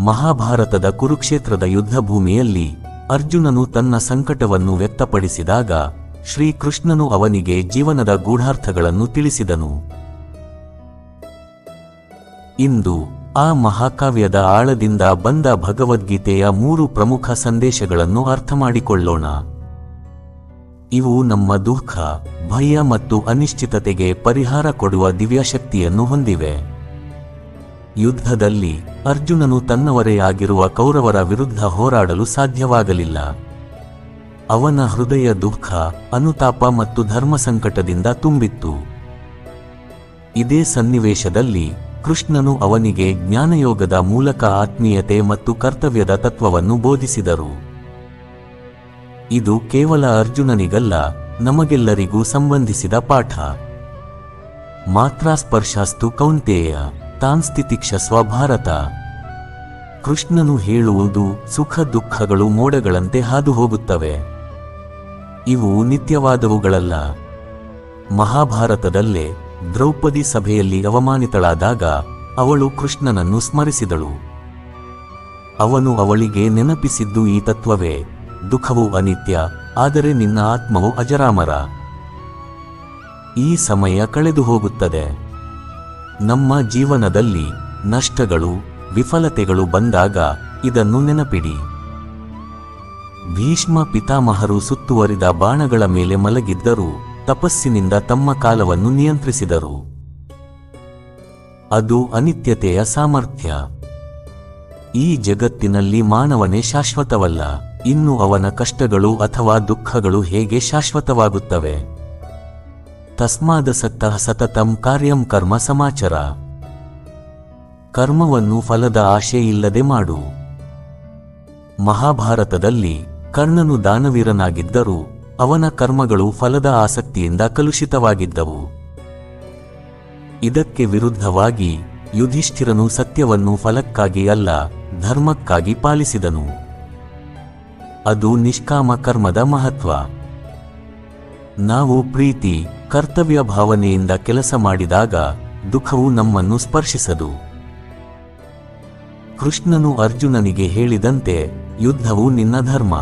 ಮಹಾಭಾರತದ ಕುರುಕ್ಷೇತ್ರದ ಯುದ್ಧಭೂಮಿಯಲ್ಲಿ ಅರ್ಜುನನು ತನ್ನ ಸಂಕಟವನ್ನು ವ್ಯಕ್ತಪಡಿಸಿದಾಗ ಶ್ರೀಕೃಷ್ಣನು ಅವನಿಗೆ ಜೀವನದ ಗೂಢಾರ್ಥಗಳನ್ನು ತಿಳಿಸಿದನು. ಇಂದು ಆ ಮಹಾಕಾವ್ಯದ ಆಳದಿಂದ ಬಂದ ಭಗವದ್ಗೀತೆಯ 3 ಪ್ರಮುಖ ಸಂದೇಶಗಳನ್ನು ಅರ್ಥಮಾಡಿಕೊಳ್ಳೋಣ. ಇವು ನಮ್ಮ ದುಃಖ, ಭಯ ಮತ್ತು ಅನಿಶ್ಚಿತತೆಗೆ ಪರಿಹಾರ ಕೊಡುವ ದಿವ್ಯಶಕ್ತಿಯನ್ನು ಹೊಂದಿವೆ. ಯುದ್ಧದಲ್ಲಿ ಅರ್ಜುನನು ತನ್ನವರೇ ಆಗಿರುವ ಕೌರವರ ವಿರುದ್ಧ ಹೋರಾಡಲು ಸಾಧ್ಯವಾಗಲಿಲ್ಲ. ಅವನ ಹೃದಯ ದುಃಖ, ಅನುತಾಪ ಮತ್ತು ಧರ್ಮಸಂಕಟದಿಂದ ತುಂಬಿತ್ತು. ಇದೇ ಸನ್ನಿವೇಶದಲ್ಲಿ ಕೃಷ್ಣನು ಅವನಿಗೆ ಜ್ಞಾನಯೋಗದ ಮೂಲಕ ಆತ್ಮೀಯತೆ ಮತ್ತು ಕರ್ತವ್ಯದ ತತ್ವವನ್ನು ಬೋಧಿಸಿದರು. ಇದು ಕೇವಲ ಅರ್ಜುನನಿಗಲ್ಲ, ನಮಗೆಲ್ಲರಿಗೂ ಸಂಬಂಧಿಸಿದ ಪಾಠ. ಮಾತ್ರ ಸ್ಪರ್ಶಾಸ್ತು ಕೌಂತೇಯ ತಾನ್ಸ್ಥಿತಿಕ್ಷಸ್ವ ಭಾರತ. ಕೃಷ್ಣನು ಹೇಳುವುದು, ಸುಖ ದುಃಖಗಳು ಮೋಡಗಳಂತೆ ಹಾದು ಹೋಗುತ್ತವೆ. ಇವು ನಿತ್ಯವಾದವುಗಳಲ್ಲ. ಮಹಾಭಾರತದಲ್ಲೇ ದ್ರೌಪದಿ ಸಭೆಯಲ್ಲಿ ಅವಮಾನಿತಳಾದಾಗ ಅವಳು ಕೃಷ್ಣನನ್ನು ಸ್ಮರಿಸಿದಳು. ಅವನು ಅವಳಿಗೆ ನೆನಪಿಸಿದ್ದು ಈ ತತ್ವವೇ: ದುಃಖವು ಅನಿತ್ಯ, ಆದರೆ ನಿನ್ನ ಆತ್ಮವು ಅಜರಾಮರ. ಈ ಸಮಯ ಕಳೆದು ಹೋಗುತ್ತದೆ. ನಮ್ಮ ಜೀವನದಲ್ಲಿ ನಷ್ಟಗಳು, ವಿಫಲತೆಗಳು ಬಂದಾಗ ಇದನ್ನು ನೆನಪಿಡಿ. ಭೀಷ್ಮ ಪಿತಾಮಹರು ಸುತ್ತುವರಿದ ಬಾಣಗಳ ಮೇಲೆ ಮಲಗಿದ್ದರೂ ತಪಸ್ಸಿನಿಂದ ತಮ್ಮ ಕಾಲವನ್ನು ನಿಯಂತ್ರಿಸಿದರು. ಅದು ಅನಿತ್ಯತೆಯ ಸಾಮರ್ಥ್ಯ. ಈ ಜಗತ್ತಿನಲ್ಲಿ ಮಾನವನೇ ಶಾಶ್ವತವಲ್ಲ. ಇನ್ನು ಅವನ ಕಷ್ಟಗಳು ಅಥವಾ ದುಃಖಗಳು ಹೇಗೆ ಶಾಶ್ವತವಾಗುತ್ತವೆ? ತಸ್ಮಾದಸಕ್ತಃ ಸತತಂ ಕಾರ್ಯಂ ಕರ್ಮ ಸಮಾಚರ. ಕರ್ಮವನ್ನು ಫಲದ ಆಶೆಯಿಲ್ಲದೆ ಮಾಡು. ಮಹಾಭಾರತದಲ್ಲಿ ಕರ್ಣನು ದಾನವೀರನಾಗಿದ್ದರೂ ಅವನ ಕರ್ಮಗಳು ಫಲದ ಆಸಕ್ತಿಯಿಂದ ಕಲುಷಿತವಾಗಿದ್ದವು. ಇದಕ್ಕೆ ವಿರುದ್ಧವಾಗಿ ಯುಧಿಷ್ಠಿರನು ಸತ್ಯವನ್ನು ಫಲಕ್ಕಾಗಿ ಅಲ್ಲ, ಧರ್ಮಕ್ಕಾಗಿ ಪಾಲಿಸಿದನು. ಅದು ನಿಷ್ಕಾಮ ಕರ್ಮದ ಮಹತ್ವ. ನಾವು ಪ್ರೀತಿ, ಕರ್ತವ್ಯ ಭಾವನೆಯಿಂದ ಕೆಲಸ ಮಾಡಿದಾಗ ದುಃಖವು ನಮ್ಮನ್ನು ಸ್ಪರ್ಶಿಸದು. ಕೃಷ್ಣನು ಅರ್ಜುನನಿಗೆ ಹೇಳಿದಂತೆ, ಯುದ್ಧವು ನಿನ್ನ ಧರ್ಮ,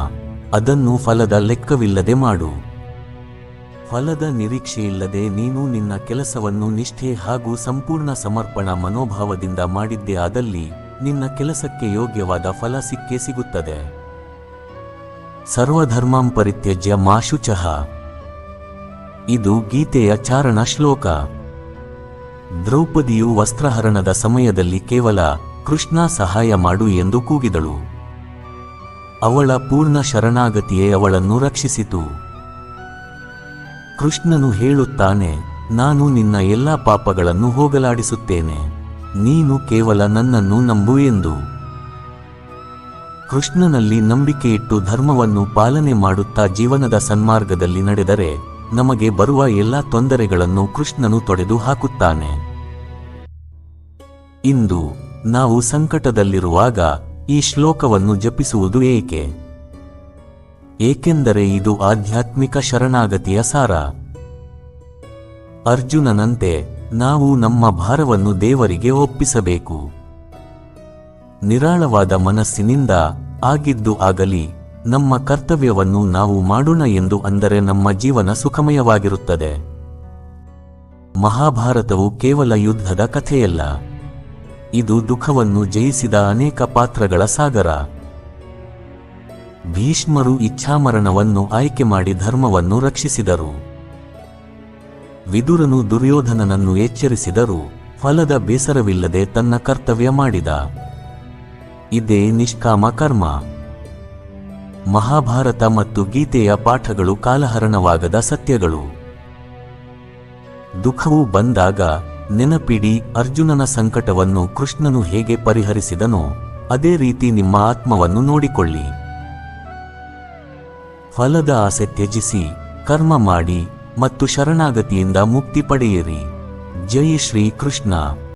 ಅದನ್ನು ಫಲದ ಲೆಕ್ಕವಿಲ್ಲದೆ ಮಾಡು. ಫಲದ ನಿರೀಕ್ಷೆಯಿಲ್ಲದೆ ನೀನು ನಿನ್ನ ಕೆಲಸವನ್ನು ನಿಷ್ಠೆ ಹಾಗೂ ಸಂಪೂರ್ಣ ಸಮರ್ಪಣಾ ಮನೋಭಾವದಿಂದ ಮಾಡಿದ್ದೇ ಆದಲ್ಲಿ ನಿನ್ನ ಕೆಲಸಕ್ಕೆ ಯೋಗ್ಯವಾದ ಫಲ ಸಿಕ್ಕೇ ಸಿಗುತ್ತದೆ. ಸರ್ವಧರ್ಮಾಂ ಪರಿತ್ಯಜ್ಯ ಮಾ ಶುಚಃ. ಇದು ಗೀತೆಯ ಚಾರಣ ಶ್ಲೋಕ. ದ್ರೌಪದಿಯು ವಸ್ತ್ರಹರಣದ ಸಮಯದಲ್ಲಿ ಕೇವಲ ಕೃಷ್ಣ ಸಹಾಯ ಮಾಡು ಎಂದು ಕೂಗಿದಳು. ಅವಳ ಪೂರ್ಣ ಶರಣಾಗತಿಯೇ ಅವಳನ್ನು ರಕ್ಷಿಸಿತು. ಕೃಷ್ಣನು ಹೇಳುತ್ತಾನೆ, ನಾನು ನಿನ್ನ ಎಲ್ಲಾ ಪಾಪಗಳನ್ನು ಹೋಗಲಾಡಿಸುತ್ತೇನೆ, ನೀನು ಕೇವಲ ನನ್ನನ್ನು ನಂಬು ಎಂದು. ಕೃಷ್ಣನಲ್ಲಿ ನಂಬಿಕೆಯಿಟ್ಟು ಧರ್ಮವನ್ನು ಪಾಲನೆ ಮಾಡುತ್ತಾ ಜೀವನದ ಸನ್ಮಾರ್ಗದಲ್ಲಿ ನಡೆದರೆ ನಮಗೆ ಬರುವ ಎಲ್ಲಾ ತೊಂದರೆಗಳನ್ನು ಕೃಷ್ಣನು ತೊಡೆದು ಹಾಕುತ್ತಾನೆ. ಇಂದು ನಾವು ಸಂಕಟದಲ್ಲಿರುವಾಗ ಈ ಶ್ಲೋಕವನ್ನು ಜಪಿಸುವುದು ಏಕೆ? ಏಕೆಂದರೆ ಇದು ಆಧ್ಯಾತ್ಮಿಕ ಶರಣಾಗತಿಯ ಸಾರ. ಅರ್ಜುನನಂತೆ ನಾವು ನಮ್ಮ ಭಾರವನ್ನು ದೇವರಿಗೆ ಒಪ್ಪಿಸಬೇಕು. ನಿರಾಳವಾದ ಮನಸ್ಸಿನಿಂದ ಆಗಿದ್ದು ಆಗಲಿ, ನಮ್ಮ ಕರ್ತವ್ಯವನ್ನು ನಾವು ಮಾಡೋಣ ಎಂದು ಅಂದರೆ ನಮ್ಮ ಜೀವನ ಸುಖಮಯವಾಗಿರುತ್ತದೆ. ಮಹಾಭಾರತವು ಕೇವಲ ಯುದ್ಧದ ಕಥೆಯಲ್ಲ, ಇದು ದುಃಖವನ್ನು ಜಯಿಸಿದ ಅನೇಕ ಪಾತ್ರಗಳ ಸಾಗರ. ಭೀಷ್ಮರು ಇಚ್ಛಾಮರಣವನ್ನು ಆಯ್ಕೆ ಮಾಡಿ ಧರ್ಮವನ್ನು ರಕ್ಷಿಸಿದರು. ವಿದುರನು ದುರ್ಯೋಧನನನ್ನು ಎಚ್ಚರಿಸಿದರೂ ಫಲದ ಬೇಸರವಿಲ್ಲದೆ ತನ್ನ ಕರ್ತವ್ಯ ಮಾಡಿದ. ಇದೇ ನಿಷ್ಕಾಮ ಕರ್ಮ. ಮಹಾಭಾರತ ಮತ್ತು ಗೀತೆಯ ಪಾಠಗಳು ಕಾಲಹರಣವಾಗದ ಸತ್ಯಗಳು. ದುಃಖವು ಬಂದಾಗ ನೆನಪಿಡಿ, ಅರ್ಜುನನ ಸಂಕಟವನ್ನು ಕೃಷ್ಣನು ಹೇಗೆ ಪರಿಹರಿಸಿದನೋ ಅದೇ ರೀತಿ ನಿಮ್ಮ ಆತ್ಮವನ್ನು ನೋಡಿಕೊಳ್ಳಿ. ಫಲದ ಆಸೆ ತ್ಯಜಿಸಿ ಕರ್ಮ ಮಾಡಿ ಮತ್ತು ಶರಣಾಗತಿಯಿಂದ ಮುಕ್ತಿ ಪಡೆಯಿರಿ. ಜೈ ಶ್ರೀ ಕೃಷ್ಣ.